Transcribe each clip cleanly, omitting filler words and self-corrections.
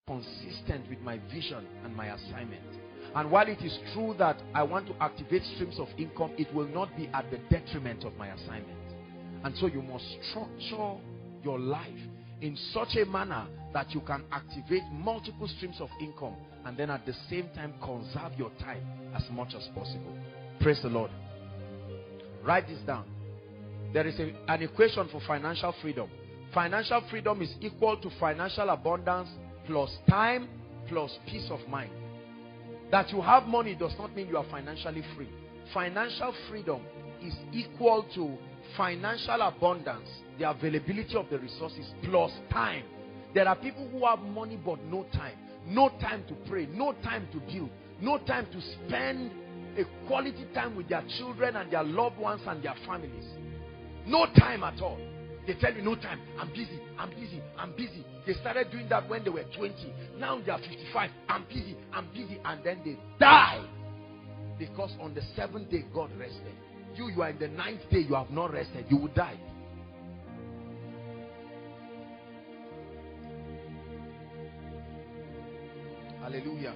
consistent with my vision and my assignment. And while it is true that I want to activate streams of income, it will not be at the detriment of my assignment. And so you must structure your life in such a manner that you can activate multiple streams of income and then at the same time conserve your time as much as possible. Praise the Lord. Write this down. There is an equation for financial freedom. Financial freedom is equal to financial abundance plus time plus peace of mind. That you have money does not mean you are financially free. Financial freedom is equal to financial abundance, the availability of the resources, plus time. There are people who have money but no time. No time to pray, no time to build, no time to spend a quality time with their children and their loved ones and their families. No time at all. They tell you no time. I'm busy, I'm busy, I'm busy. They started doing that when they were 20. Now they are 55. I'm busy, I'm busy. And then they die. Because on the 7th day, God rested. You are in the 9th day, you have not rested. You will die. Hallelujah.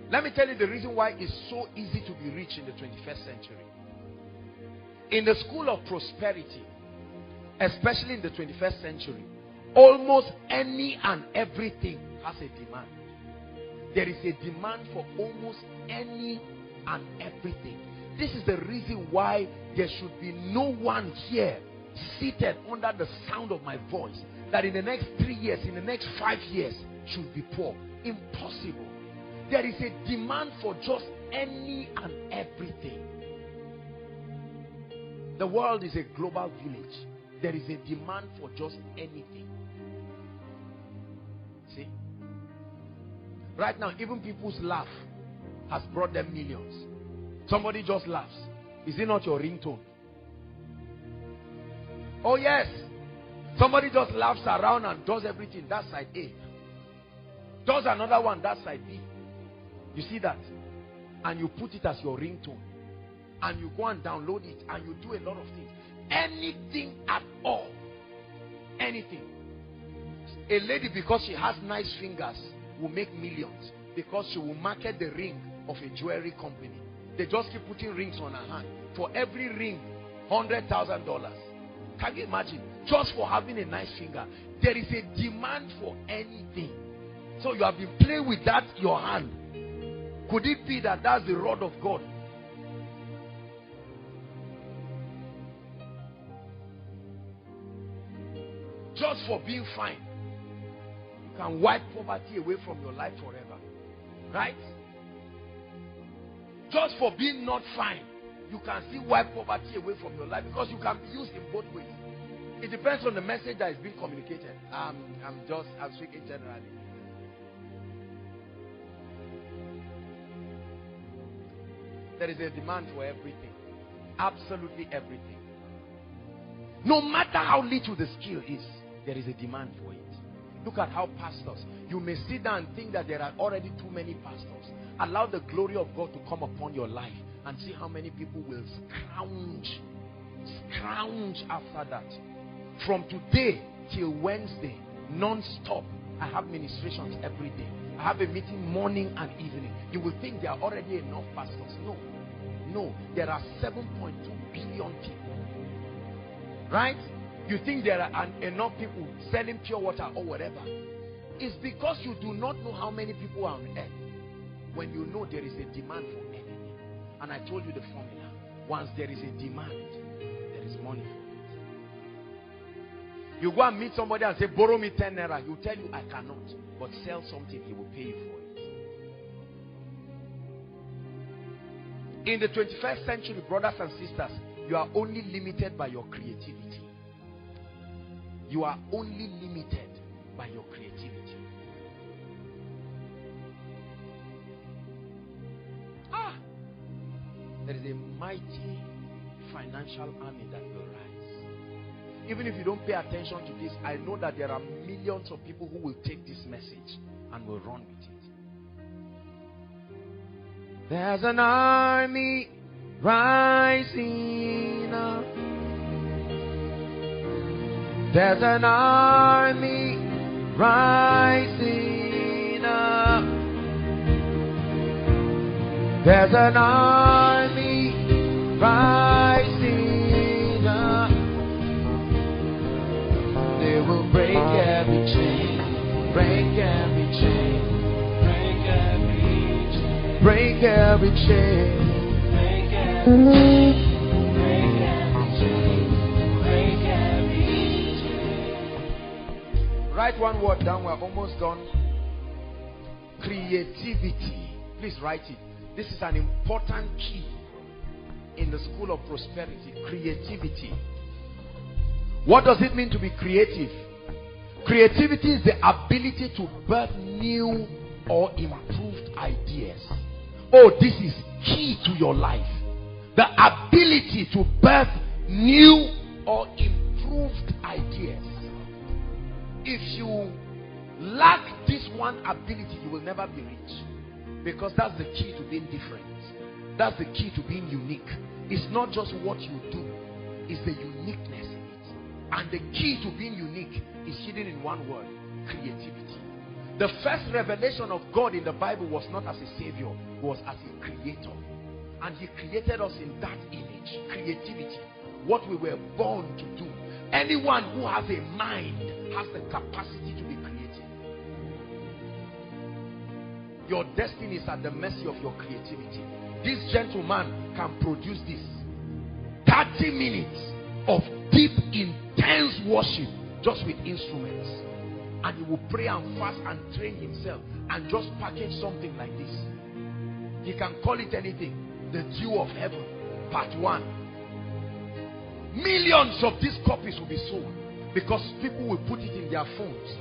Let me tell you the reason why it's so easy to be rich in the 21st century. In the school of prosperity, especially in the 21st century, almost any and everything has a demand. There is a demand for almost any and everything. This is the reason why there should be no one here seated under the sound of my voice that in the next 3 years, in the next 5 years should be poor. Impossible. There is a demand for just any and everything. The world is a global village. There is a demand for just anything. See? Right now, even people's laugh has brought them millions. Somebody just laughs. Is it not your ringtone? Oh yes. Somebody just laughs around and does everything. That's side A. Does another one. That's side B. You see that? And you put it as your ringtone. And you go and download it. And you do a lot of things. Anything at all. Anything. A lady, because she has nice fingers, will make millions. Because she will market the ring of a jewelry company. They just keep putting rings on her hand. For every ring, $100,000. Can you imagine? Just for having a nice finger. There is a demand for anything. So you have been playing with that, your hand. Could it be that that's the rod of God? Just for being fine. You can wipe poverty away from your life forever. Right? Just for being not fine. You can still wipe poverty away from your life because you can be used in both ways. It depends on the message that is being communicated. I'm speaking generally. There is a demand for everything. Absolutely everything. No matter how little the skill is, there is a demand for it. Look at how pastors, you may sit down and think that there are already too many pastors. Allow the glory of God to come upon your life and see how many people will scrounge after that. From today till Wednesday, non-stop, I have ministrations every day. I have a meeting morning and evening. You will think there are already enough pastors. No, there are 7.2 billion people. Right? You think there are enough people selling pure water or whatever. It's because you do not know how many people are on earth. When you know there is a demand for anything. And I told you the formula. Once there is a demand, there is money for it. You go and meet somebody and say, borrow me 10 naira. He'll tell you, I cannot. But sell something, he will pay you for it. In the 21st century, brothers and sisters, you are only limited by your creativity. You are only limited by your creativity. There is a mighty financial army that will rise. Even if you don't pay attention to this, I know that there are millions of people who will take this message and will run with it. There's an army rising up. There's an army rising up. There's an army rising up. They will break every chain, break every chain, break every chain, break every chain, break every chain, break every chain, break every chain. Write one word down, we're almost done. Creativity. Please write it. This is an important key in the school of prosperity. Creativity. What does it mean to be creative? Creativity is the ability to birth new or improved ideas. Oh, this is key to your life. The ability to birth new or improved ideas. If you lack this one ability, you will never be rich. Because that's the key to being different. That's the key to being unique. It's not just what you do, it's the uniqueness in it. And the key to being unique is hidden in one word: creativity. The first revelation of God in the Bible was not as a savior, was as a creator. And he created us in that image. Creativity. What we were born to do. Anyone who has a mind has the capacity to be creative. Your destiny is at the mercy of your creativity. This gentleman can produce this. 30 minutes of deep, intense worship just with instruments. And he will pray and fast and train himself and just package something like this. He can call it anything. The Dew of Heaven, part 1. Millions of these copies will be sold because people will put it in their phones.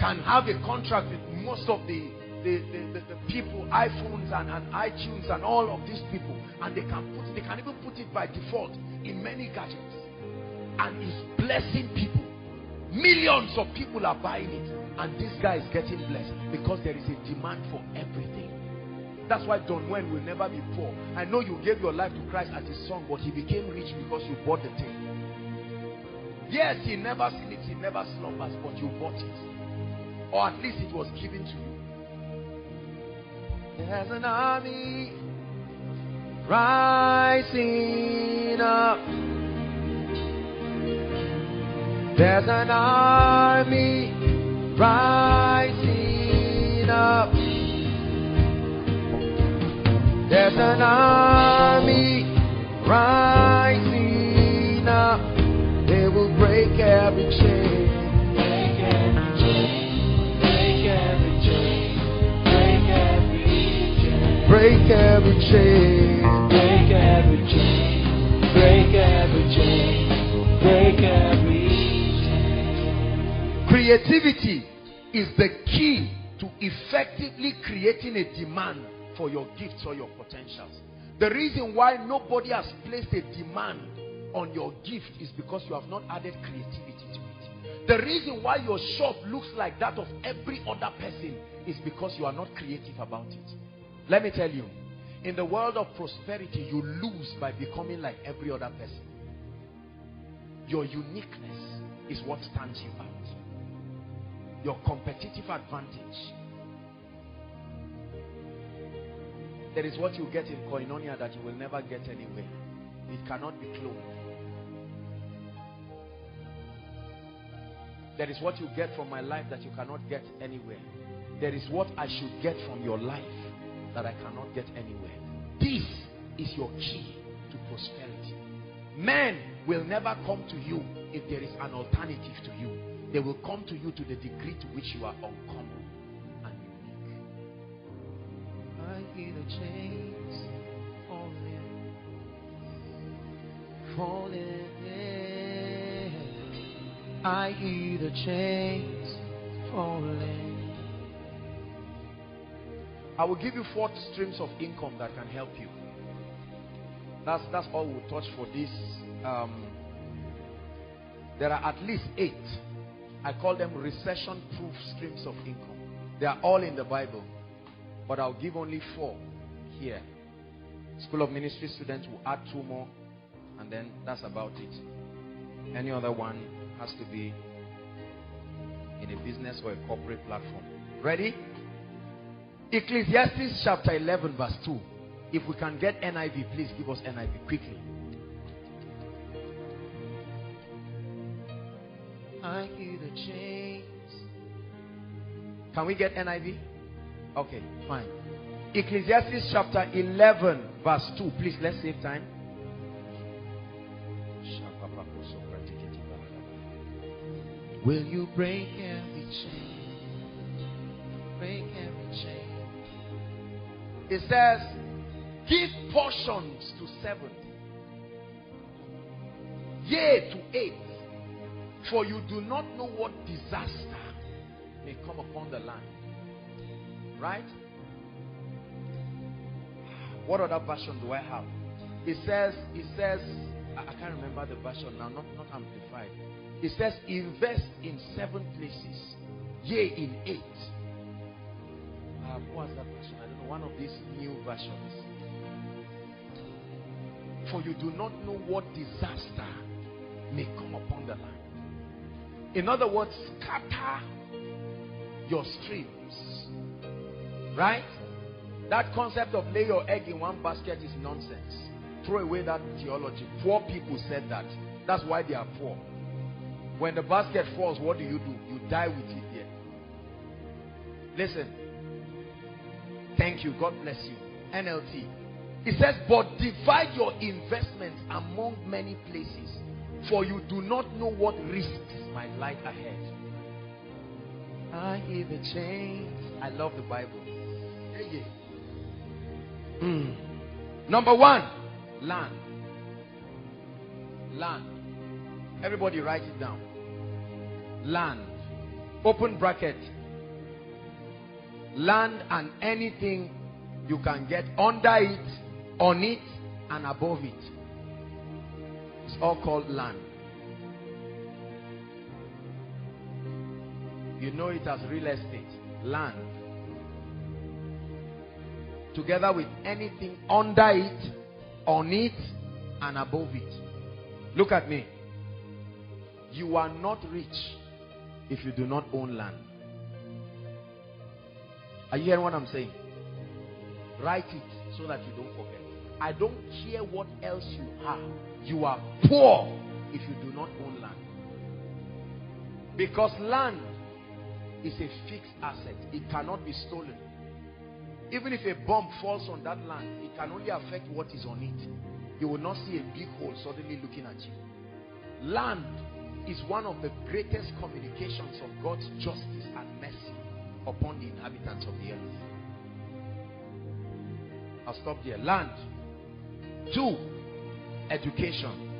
Can have a contract with most of the people, iPhones and iTunes and all of these people, and they can even put it by default in many gadgets, and it's blessing people. Millions of people are buying it, and this guy is getting blessed because there is a demand for everything. That's why Don Wen will never be poor. I know you gave your life to Christ as his son, but he became rich because you bought the thing. Yes, he never sleeps, he never slumbers, but you bought it, or at least it was given to you. There's an army rising up. There's an army rising up. There's an army rising up. They will break every chain. Break every chain. Break every chain. Break every chain. Break every chain. Break every chain. Break every chain. Break every chain. Creativity is the key to effectively creating a demand for your gifts or your potentials. The reason why nobody has placed a demand on your gift is because you have not added creativity to it. The reason why your shop looks like that of every other person is because you are not creative about it. Let me tell you, in the world of prosperity, you lose by becoming like every other person. Your uniqueness is what stands you out. Your competitive advantage. There is what you get in Koinonia that you will never get anywhere. It cannot be cloned. There is what you get from my life that you cannot get anywhere. There is what I should get from your life that I cannot get anywhere. This is your key to prosperity. Men will never come to you if there is an alternative to you. They will come to you to the degree to which you are uncommon and unique. I hear the chains falling, falling. I hear the chains falling. I will give you 4 streams of income that can help you. That's all we'll touch for this. There are at least 8. I call them recession-proof streams of income. They are all in the Bible, but I'll give only 4 here. School of Ministry students will add 2 more, and then that's about it. Any other one? Has to be in a business or a corporate platform. Ready? Ecclesiastes chapter 11 verse 2. If we can get NIV, please give us NIV quickly. I hear the chains. Can we get NIV? Okay, fine. Ecclesiastes chapter 11 verse 2. Please, let's save time. Will you break every chain? Break every chain. It says, give portions to 7, yea to 8, for you do not know what disaster may come upon the land. Right? What other version do I have? It says, I can't remember the version now, not amplified. It says, invest in 7 places, yea, in 8. What was that version? I don't know, one of these new versions. For you do not know what disaster may come upon the land. In other words, scatter your streams. Right? That concept of lay your egg in one basket is nonsense. Throw away that theology. Poor people said that. That's why they are poor. When the basket falls, what do? You die with it there. Listen. Thank you. God bless you. NLT. It says, but divide your investments among many places, for you do not know what risks might lie ahead. I hear the chains. I love the Bible. Yeah, yeah. Number 1, land. Land. Everybody write it down. Land. Open bracket. Land and anything you can get under it, on it, and above it. It's all called land. You know it as real estate. Land. Together with anything under it, on it, and above it. Look at me. You are not rich if you do not own land. Are you hearing what I'm saying? Write it so that you don't forget. I don't care what else you are. You are poor if you do not own land. Because land is a fixed asset. It cannot be stolen. Even if a bomb falls on that land, it can only affect what is on it. You will not see a big hole suddenly looking at you. Land is one of the greatest communications of God's justice and mercy upon the inhabitants of the earth. I'll stop there. Land. 2, education.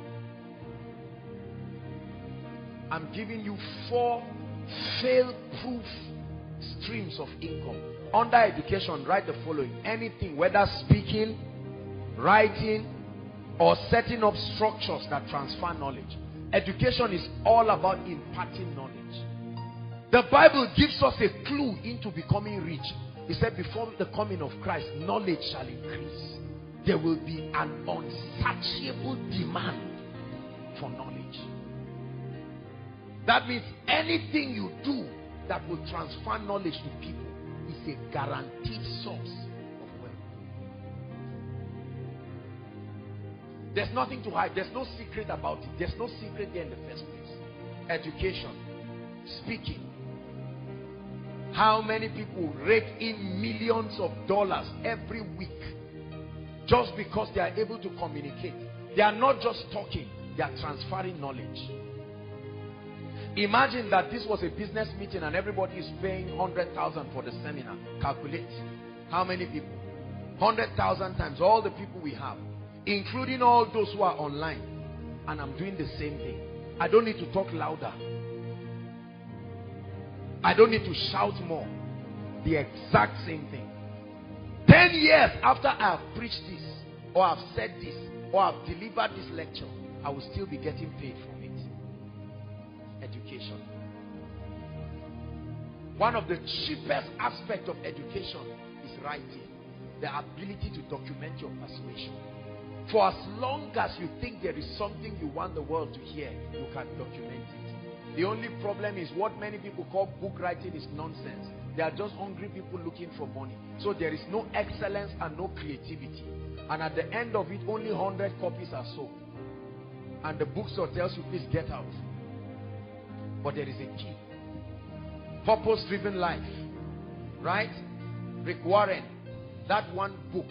I'm giving you 4 fail-proof streams of income. Under education, write the following. Anything, whether speaking, writing, or setting up structures that transfer knowledge. Education is all about imparting knowledge. The Bible gives us a clue into becoming rich. It said, before the coming of Christ, knowledge shall increase. There will be an unsatiable demand for knowledge. That means anything you do that will transfer knowledge to people is a guaranteed source of wealth. There's nothing to hide. There's no secret about it. There's no secret there in the first place. Education, speaking. How many people rake in millions of dollars every week just because they are able to communicate? They are not just talking, they are transferring knowledge. Imagine that this was a business meeting and everybody is paying 100,000 for the seminar. Calculate how many people. 100,000 times all the people we have, including all those who are online. And I'm doing the same thing. I don't need to talk louder. I don't need to shout more. The exact same thing. 10 years after I have preached this, or I've said this, or I've delivered this lecture, I will still be getting paid from it. Education. One of the cheapest aspects of education is writing. The ability to document your persuasion. For as long as you think there is something you want the world to hear, you can document it. The only problem is what many people call book writing is nonsense. They are just hungry people looking for money. So there is no excellence and no creativity. And at the end of it, only 100 copies are sold. And the bookstore tells you, please get out. But there is a key. Purpose-driven life. Right? Rick Warren, that one book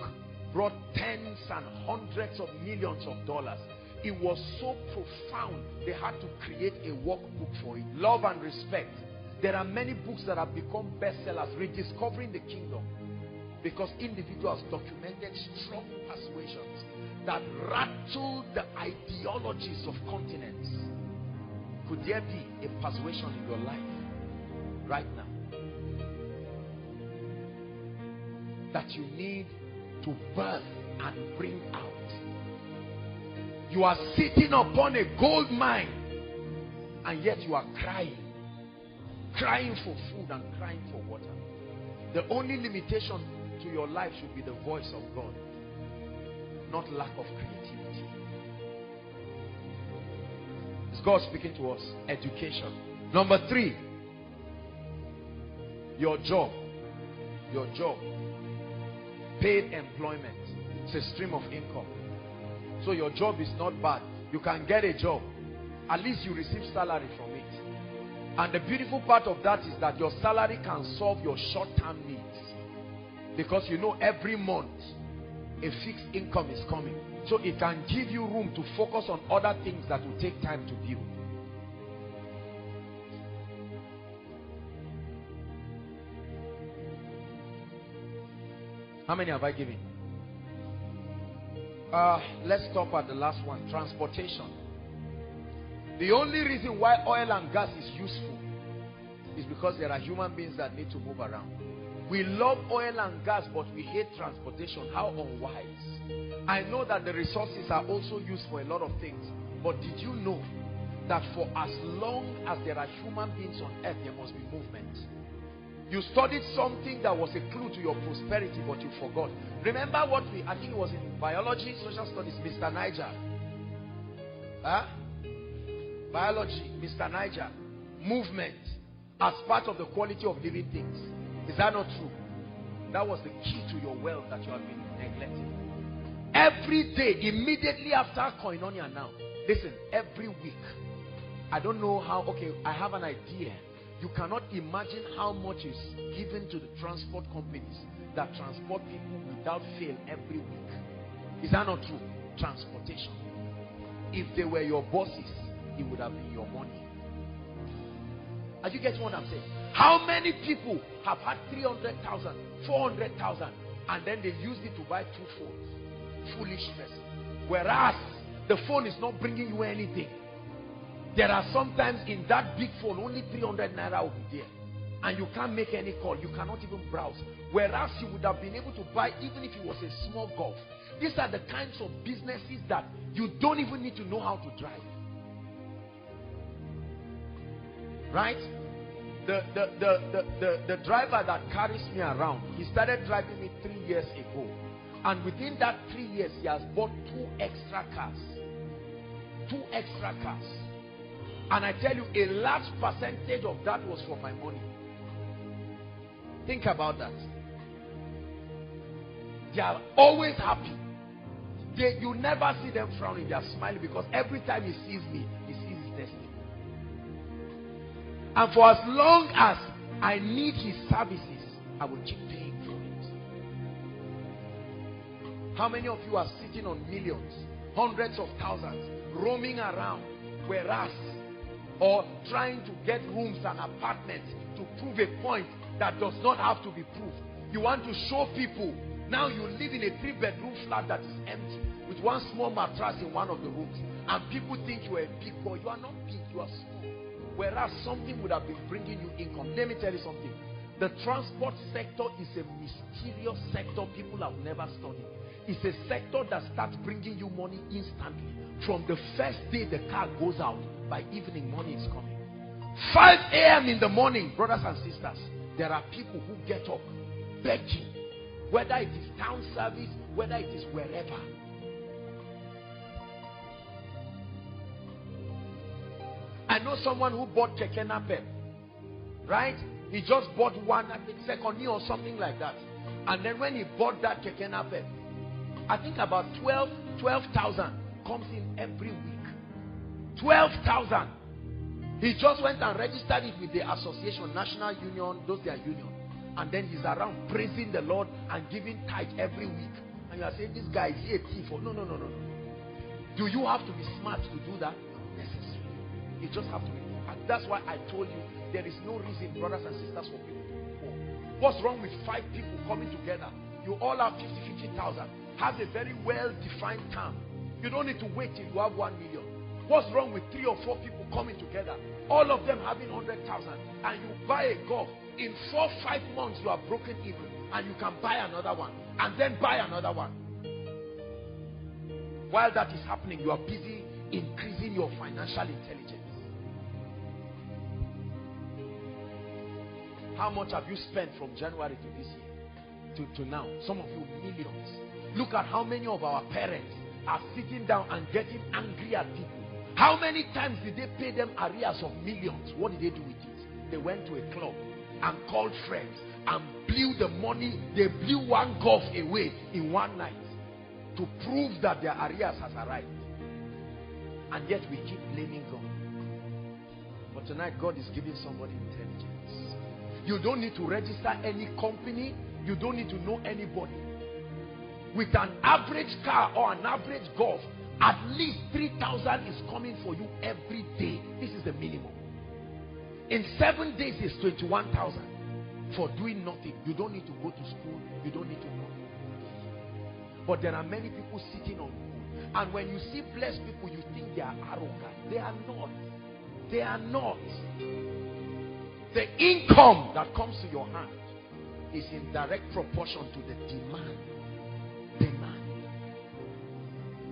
brought tens and hundreds of millions of dollars. It was so profound, they had to create a workbook for it. Love and Respect. There are many books that have become bestsellers, rediscovering the kingdom. Because individuals documented strong persuasions that rattled the ideologies of continents. Could there be a persuasion in your life right now that you need to birth and bring out? You are sitting upon a gold mine and yet you are crying for food and crying for water. The only limitation to your life should be the voice of God, not lack of creativity. Is God speaking to us? Education. Number 3, your job. Your job. Paid employment. It's a stream of income. So your job is not bad. You can get a job. At least you receive salary from it. And the beautiful part of that is that your salary can solve your short-term needs. Because you know every month a fixed income is coming. So it can give you room to focus on other things that will take time to build. How many have I given? Let's stop at the last one. Transportation. The only reason why oil and gas is useful is because there are human beings that need to move around. We love oil and gas, but we hate transportation. How unwise. I know that the resources are also used for a lot of things, but did you know that for as long as there are human beings on earth, there must be movement? You studied something that was a clue to your prosperity, but you forgot. Remember what I think it was in biology, social studies, Mr. Niger. Biology, Mr. Niger. Movement as part of the quality of living things. Is that not true? That was the key to your wealth that you have been neglecting. Every day, immediately after Koinonia now, listen, every week, I don't know how, okay, I have an idea. You cannot imagine how much is given to the transport companies that transport people without fail every week. Is that not true? Transportation. If they were your bosses, it would have been your money. Are you getting what I'm saying? How many people have had 300,000, 400,000, and then they used it to buy 2 phones? Foolishness. Whereas the phone is not bringing you anything. There are sometimes in that big phone, only 300 naira will be there. And you can't make any call. You cannot even browse. Whereas you would have been able to buy, even if it was a small Golf. These are the kinds of businesses that you don't even need to know how to drive. Right? The driver that carries me around, he started driving me 3 years ago. And within that 3 years, he has bought 2 extra cars. 2 extra cars. And I tell you, a large percentage of that was for my money. Think about that. They are always happy. You never see them frowning. They are smiling because every time he sees me, he sees his destiny. And for as long as I need his services, I will keep paying for it. How many of you are sitting on millions, hundreds of thousands, roaming around, whereas or trying to get rooms and apartments to prove a point that does not have to be proved? You want to show people. Now you live in a 3-bedroom flat that is empty with 1 small mattress in one of the rooms, and people think you are a big boy. You are not big, you are small. Whereas something would have been bringing you income. Let me tell you something. The transport sector is a mysterious sector people have never studied. It's a sector that starts bringing you money instantly. From the first day the car goes out, by evening money is coming. 5 a.m. in the morning, brothers and sisters, there are people who get up begging, whether it is town service, whether it is wherever. And know someone who bought Keke Napep, right? He just bought one, I think second or something like that. And then when he bought that Keke Napep, I think about 12,000 comes in every week. 12,000. He just went and registered it with the association, National Union, those their union. And then he's around praising the Lord and giving tithe every week. And you are saying, this guy is a thief. No. Do you have to be smart to do that? Not necessarily. You just have to be. And that's why I told you, there is no reason, brothers and sisters, for people to be poor. What's wrong with 5 people coming together? You all have 50,000. Have a very well-defined term. You don't need to wait till you have 1 million. What's wrong with 3 or 4 people coming together? All of them having 100,000. And you buy a golf. In 4-5 months, you are broken even. And you can buy another one. And then buy another one. While that is happening, you are busy increasing your financial intelligence. How much have you spent from January to this year? To now? Some of you, millions. Look at how many of our parents are sitting down and getting angry at people. How many times did they pay them arrears of millions? What did they do with it? They went to a club and called friends and blew the money. They blew one golf away in one night to prove that their arrears has arrived. And yet we keep blaming God. But tonight God is giving somebody intelligence. You don't need to register any company. You don't need to know anybody. With an average car or an average golf, at least 3,000 is coming for you every day. This is the minimum. In 7 days is 21,000 for doing nothing. You don't need to go to school. You don't need to know. But there are many people sitting on food. And when you see blessed people, you think they are arrogant. They are not. They are not. The income that comes to your hand is in direct proportion to the demand.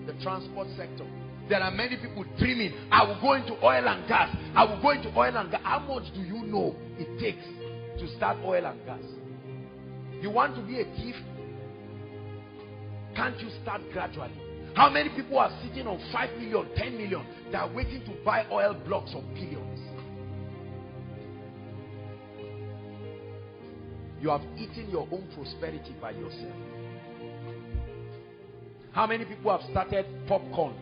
The transport sector. There are many people dreaming, I will go into oil and gas. I will go into oil and gas. How much do you know it takes to start oil and gas? You want to be a thief? Can't you start gradually? How many people are sitting on 5 million, 10 million? They are waiting to buy oil blocks of billions. You have eaten your own prosperity by yourself. How many people have started popcorn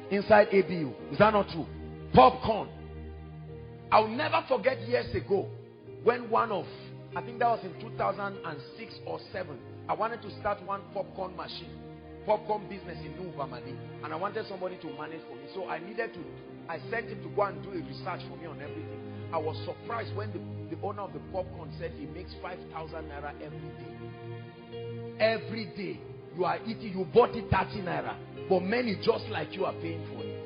inside ABU? Is that not true? Popcorn. I'll never forget years ago when one of, I think that was in 2006 or 7, I wanted to start one popcorn business in New Bamadi, and I wanted somebody to manage for me. So I sent him to go and do a research for me on everything. I was surprised when the owner of the popcorn said he makes 5,000 naira every day. Every day. You are eating, you bought it 30 naira, but many just like you are paying for it.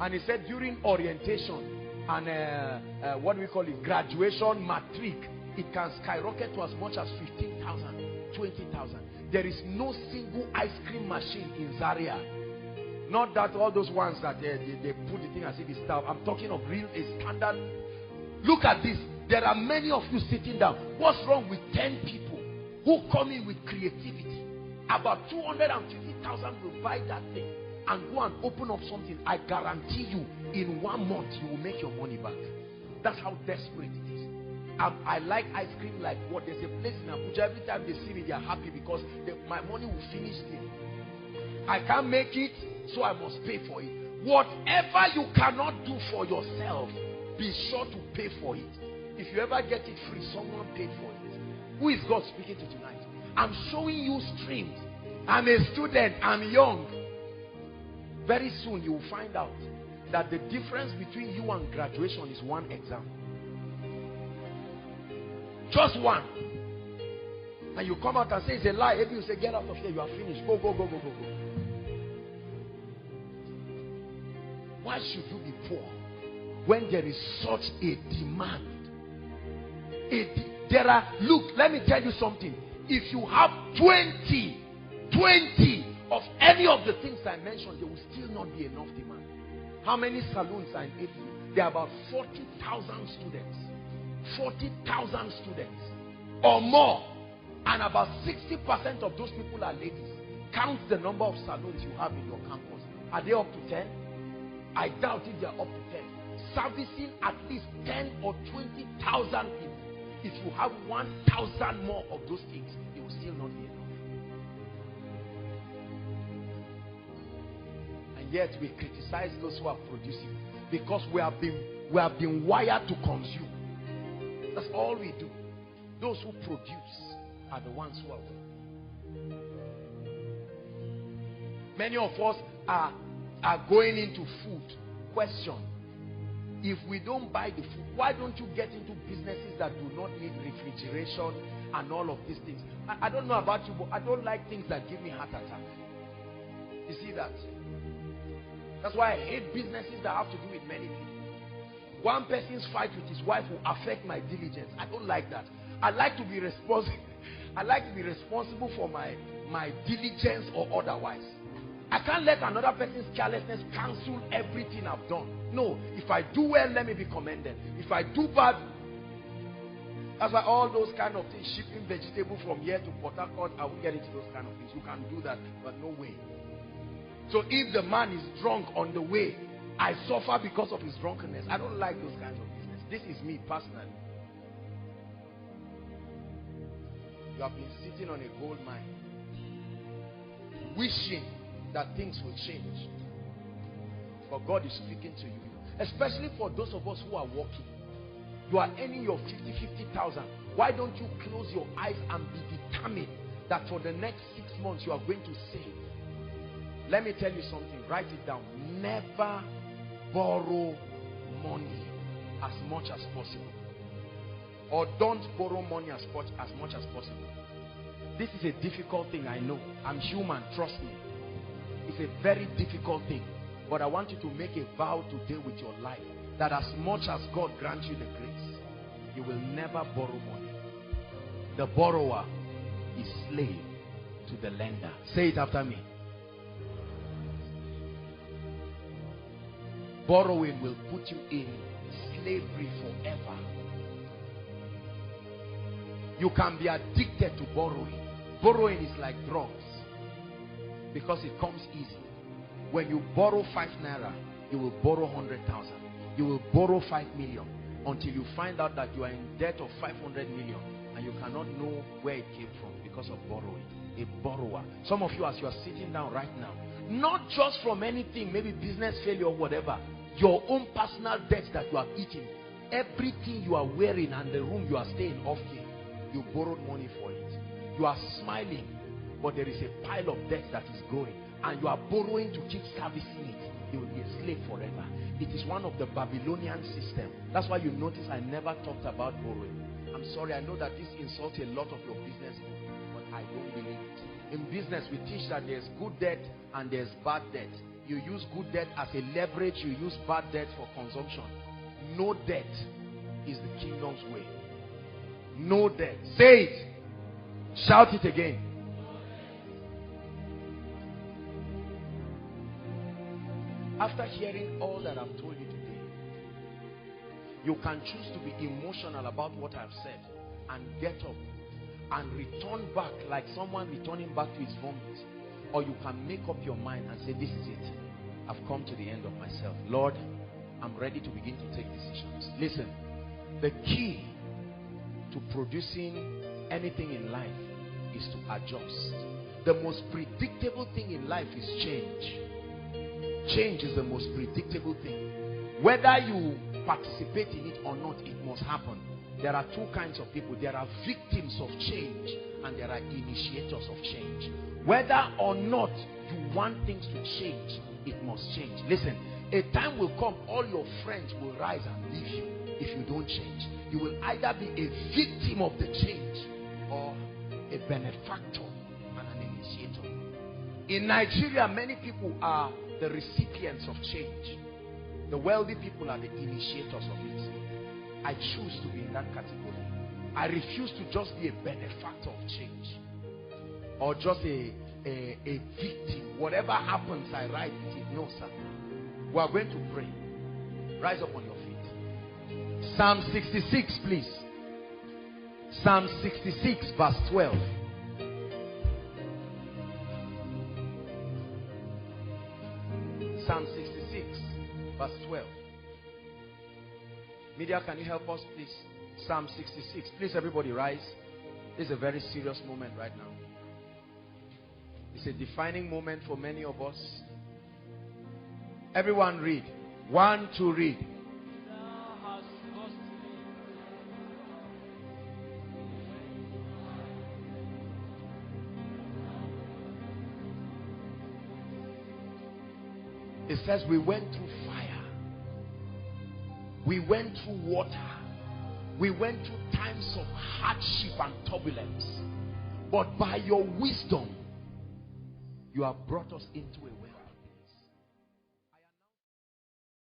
And he said during orientation and what do we call it, graduation, matric, it can skyrocket to as much as 15,000, 20,000. There is no single ice cream machine in Zaria. Not that all those ones that they put the thing as if it's stuff. I'm talking of real, a standard. Look at this. There are many of you sitting down. What's wrong with 10 people who come in with creativity? About 250,000 will buy that thing and go and open up something. I guarantee you, in 1 month, you will make your money back. That's how desperate it is. I like ice cream like what? There's a place in Abuja, every time they see me, they are happy because my money will finish there. I can't make it, so I must pay for it. Whatever you cannot do for yourself, be sure to pay for it. If you ever get it free, someone paid for it. Who is God speaking to tonight? I'm showing you streams. I'm a student. I'm young. Very soon you will find out that the difference between you and graduation is one exam. Just one. And you come out and say it's a lie. If you say get out of here, you are finished. Go. Why should you be poor when there is such a demand? Look, let me tell you something. If you have 20 of any of the things I mentioned, there will still not be enough demand. How many saloons are in ABU? There are about 40,000 students. 40,000 students or more. And about 60% of those people are ladies. Count the number of saloons you have in your campus. Are they up to 10? I doubt if they are up to 10. Servicing at least 10 or 20,000 people. If you have 1,000 more of those things, it will still not be enough. And yet we criticize those who are producing because we have been wired to consume. That's all we do. Those who produce are the ones who are working. Many of us are going into food. Question: if we don't buy the food, why don't you get into businesses that do not need refrigeration and all of these things? I don't know about you, but I don't like things that give me heart attack. You see that? That's why I hate businesses that have to do with many people. One person's fight with his wife will affect my diligence. I don't like that. I like to be responsible. I like to be responsible for my diligence or otherwise. I can't let another person's carelessness cancel everything I've done. No, if I do well, let me be commended. If I do bad, that's why all those kind of things, shipping vegetable from here to Port Harcourt, I will get into those kind of things. You can do that, but no way. So if the man is drunk on the way, I suffer because of his drunkenness. I don't like those kinds of business. This is me personally. You have been sitting on a gold mine, wishing that things will change. But God is speaking to you. Especially for those of us who are working. You are earning your 50,000. Why don't you close your eyes and be determined that for the next 6 months you are going to save? Let me tell you something. Write it down. Never borrow money as much as possible. Or don't borrow money as much as possible. This is a difficult thing, I know. I'm human, trust me. It's a very difficult thing. But I want you to make a vow today with your life that as much as God grants you the grace, you will never borrow money. The borrower is slave to the lender. Say it after me. Borrowing will put you in slavery forever. You can be addicted to borrowing. Borrowing is like drugs because it comes easy. When you borrow 5 naira, you will borrow 100,000. You will borrow 5 million until you find out that you are in debt of 500 million and you cannot know where it came from because of borrowing. A borrower. Some of you, as you are sitting down right now, not just from anything, maybe business failure or whatever, your own personal debts that you have eaten, everything you are wearing and the room you are staying off here, you borrowed money for it. You are smiling, but there is a pile of debt that is growing, and you are borrowing to keep servicing it. You will be a slave forever. It is one of the Babylonian system. That's why you notice I never talked about borrowing. I'm sorry, I know that this insults a lot of your business people, but I don't believe it. In business, we teach that there's good debt and there's bad debt. You use good debt as a leverage, you use bad debt for consumption. No debt is the kingdom's way. No debt. Say it. Shout it again. After hearing all that I've told you today, you can choose to be emotional about what I've said and get up and return back like someone returning back to his vomit. Or you can make up your mind and say, this is it. I've come to the end of myself. Lord, I'm ready to begin to take decisions. Listen, the key to producing anything in life is to adjust. The most predictable thing in life is change. Change is the most predictable thing. Whether you participate in it or not, it must happen. There are two kinds of people. There are victims of change and there are initiators of change. Whether or not you want things to change, it must change. Listen, a time will come, all your friends will rise and leave you if you don't change. You will either be a victim of the change or a benefactor and an initiator. In Nigeria, many people are the recipients of change. The wealthy people are the initiators of it. I choose to be in that category. I refuse to just be a benefactor of change or just a victim. Whatever happens, I ride with it. No, sir. We are going to pray. Rise up on your feet. Psalm 66, please. Psalm 66, verse 12. Psalm 66, Verse 12. Media, can you help us, please? Psalm 66. Please, everybody rise. This is a very serious moment right now. It's a defining moment for many of us. Everyone read. 1, 2, read. It says we went through fire. We went through water. We went through times of hardship and turbulence. But by your wisdom, you have brought us into a way.